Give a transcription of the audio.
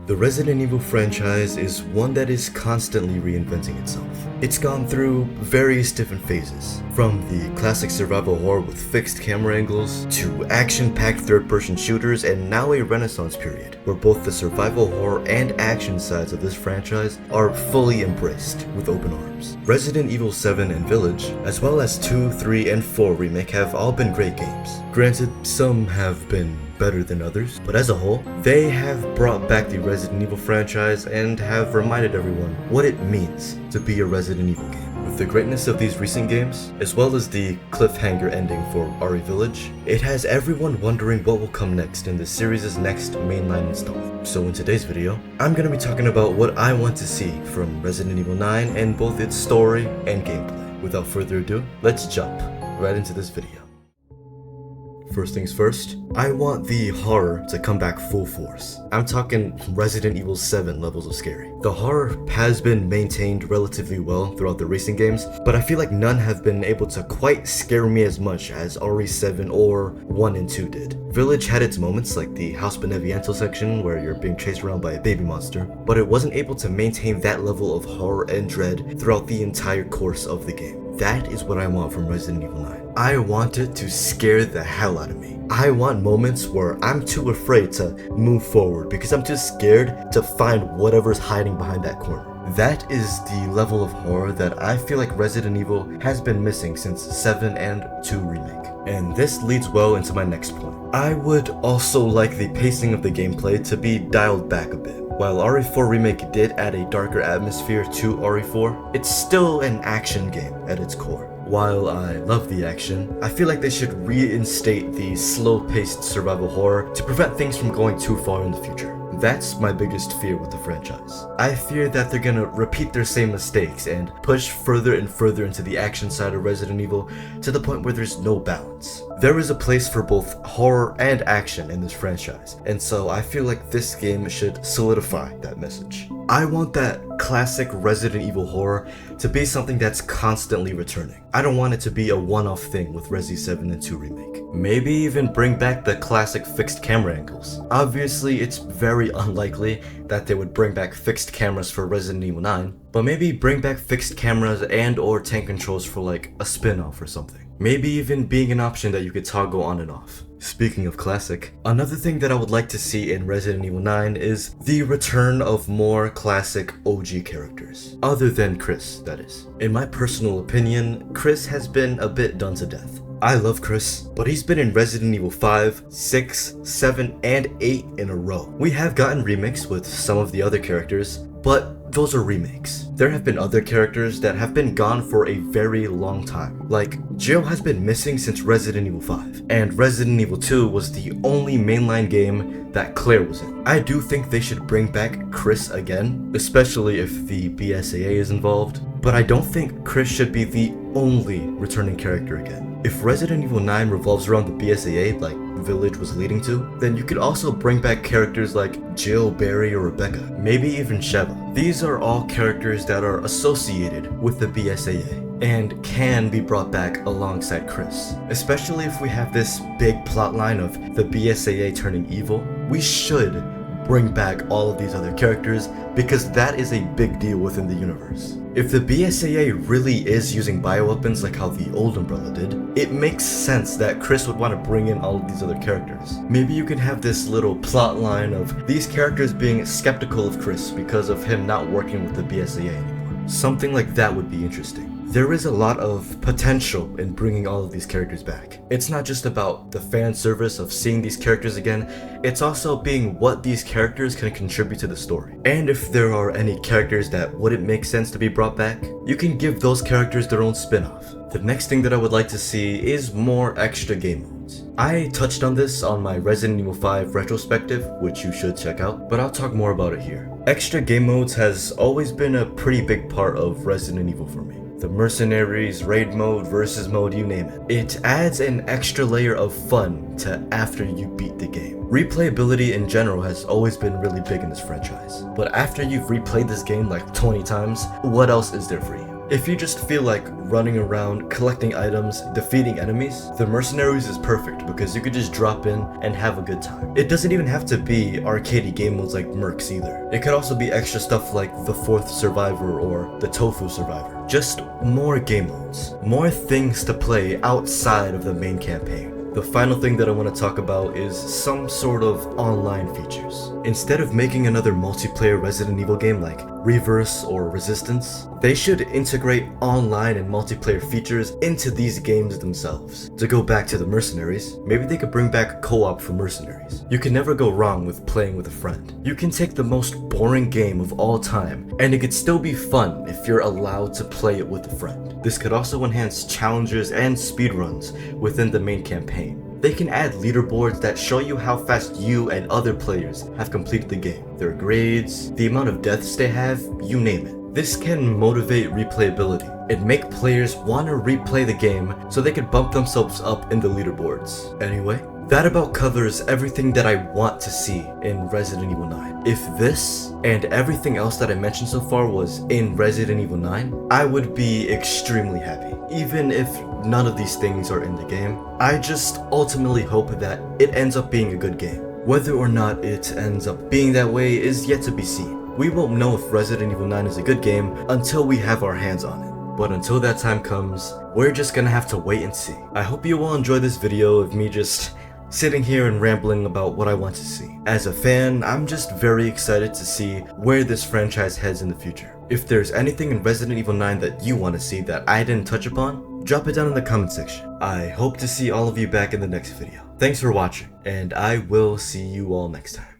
The Resident Evil franchise is one that is constantly reinventing itself. It's gone through various different phases, from the classic survival horror with fixed camera angles, to action-packed third-person shooters, and now a renaissance period, where both the survival horror and action sides of this franchise are fully embraced with open arms. Resident Evil 7 and Village, as well as 2, 3, and 4 Remake have all been great games. Granted, some have been better than others, but as a whole, they have brought back the Resident Evil franchise and have reminded everyone what it means to be a Resident Evil game. With the greatness of these recent games, as well as the cliffhanger ending for RE Village, it has everyone wondering what will come next in the series' next mainline installment. So in today's video, I'm going to be talking about what I want to see from Resident Evil 9 and both its story and gameplay. Without further ado, let's jump right into this video. First things first, I want the horror to come back full force. I'm talking Resident Evil 7 levels of scary. The horror has been maintained relatively well throughout the recent games, but I feel like none have been able to quite scare me as much as RE7 or 1 and 2 did. Village had its moments, like the House Beneviento section where you're being chased around by a baby monster, but it wasn't able to maintain that level of horror and dread throughout the entire course of the game. That is what I want from Resident Evil 9. I want it to scare the hell out of me. I want moments where I'm too afraid to move forward because I'm too scared to find whatever's hiding behind that corner. That is the level of horror that I feel like Resident Evil has been missing since 7 and 2 Remake. And this leads well into my next point. I would also like the pacing of the gameplay to be dialed back a bit. While RE4 Remake did add a darker atmosphere to RE4, it's still an action game at its core. While I love the action, I feel like they should reinstate the slow-paced survival horror to prevent things from going too far in the future. That's my biggest fear with the franchise. I fear that they're gonna repeat their same mistakes and push further and further into the action side of Resident Evil to the point where there's no balance. There is a place for both horror and action in this franchise, and so I feel like this game should solidify that message. I want that classic Resident Evil horror to be something that's constantly returning. I don't want it to be a one-off thing with Resi 7 and 2 Remake. Maybe even bring back the classic fixed camera angles. Obviously, it's very unlikely that they would bring back fixed cameras for Resident Evil 9, but maybe bring back fixed cameras and or tank controls for like a spin-off or something. Maybe even being an option that you could toggle on and off. Speaking of classic, another thing that I would like to see in Resident Evil 9 is the return of more classic OG characters. Other than Chris, that is. In my personal opinion, Chris has been a bit done to death. I love Chris, but he's been in Resident Evil 5, 6, 7, and 8 in a row. We have gotten remakes with some of the other characters, but those are remakes. There have been other characters that have been gone for a very long time. Like, Jill has been missing since Resident Evil 5, and Resident Evil 2 was the only mainline game that Claire was in. I do think they should bring back Chris again, especially if the BSAA is involved, but I don't think Chris should be the only returning character again. If Resident Evil 9 revolves around the BSAA like Village was leading to, then you could also bring back characters like Jill, Barry, or Rebecca, maybe even Sheva. These are all characters that are associated with the BSAA and can be brought back alongside Chris. Especially if we have this big plotline of the BSAA turning evil, we should bring back all of these other characters because that is a big deal within the universe. If the BSAA really is using bioweapons like how the old Umbrella did, it makes sense that Chris would want to bring in all of these other characters. Maybe you can have this little plot line of these characters being skeptical of Chris because of him not working with the BSAA anymore. Something like that would be interesting. There is a lot of potential in bringing all of these characters back. It's not just about the fan service of seeing these characters again, it's also being what these characters can contribute to the story. And if there are any characters that wouldn't make sense to be brought back, you can give those characters their own spin-off. The next thing that I would like to see is more extra game modes. I touched on this on my Resident Evil 5 retrospective, which you should check out, but I'll talk more about it here. Extra game modes has always been a pretty big part of Resident Evil for me. The mercenaries, raid mode, versus mode, you name it. It adds an extra layer of fun to after you beat the game. Replayability in general has always been really big in this franchise, but after you've replayed this game like 20 times, what else is there for you? If you just feel like running around, collecting items, defeating enemies, the Mercenaries is perfect because you could just drop in and have a good time. It doesn't even have to be arcadey game modes like Mercs either. It could also be extra stuff like the Fourth Survivor or the Tofu Survivor. Just more game modes, more things to play outside of the main campaign. The final thing that I want to talk about is some sort of online features. Instead of making another multiplayer Resident Evil game like Reverse or Resistance, they should integrate online and multiplayer features into these games themselves. To go back to the Mercenaries, maybe they could bring back co-op for Mercenaries. You can never go wrong with playing with a friend. You can take the most boring game of all time, and it could still be fun if you're allowed to play it with a friend. This could also enhance challenges and speedruns within the main campaign. They can add leaderboards that show you how fast you and other players have completed the game, their grades, the amount of deaths they have, you name it. This can motivate replayability and make players want to replay the game so they can bump themselves up in the leaderboards. Anyway, that about covers everything that I want to see in Resident Evil 9. If this and everything else that I mentioned so far was in Resident Evil 9, I would be extremely happy. Even if none of these things are in the game, I just ultimately hope that it ends up being a good game. Whether or not it ends up being that way is yet to be seen. We won't know if Resident Evil 9 is a good game until we have our hands on it. But until that time comes, we're just gonna have to wait and see. I hope you all enjoy this video of me just sitting here and rambling about what I want to see. As a fan, I'm just very excited to see where this franchise heads in the future. If there's anything in Resident Evil 9 that you want to see that I didn't touch upon, drop it down in the comment section. I hope to see all of you back in the next video. Thanks for watching, and I will see you all next time.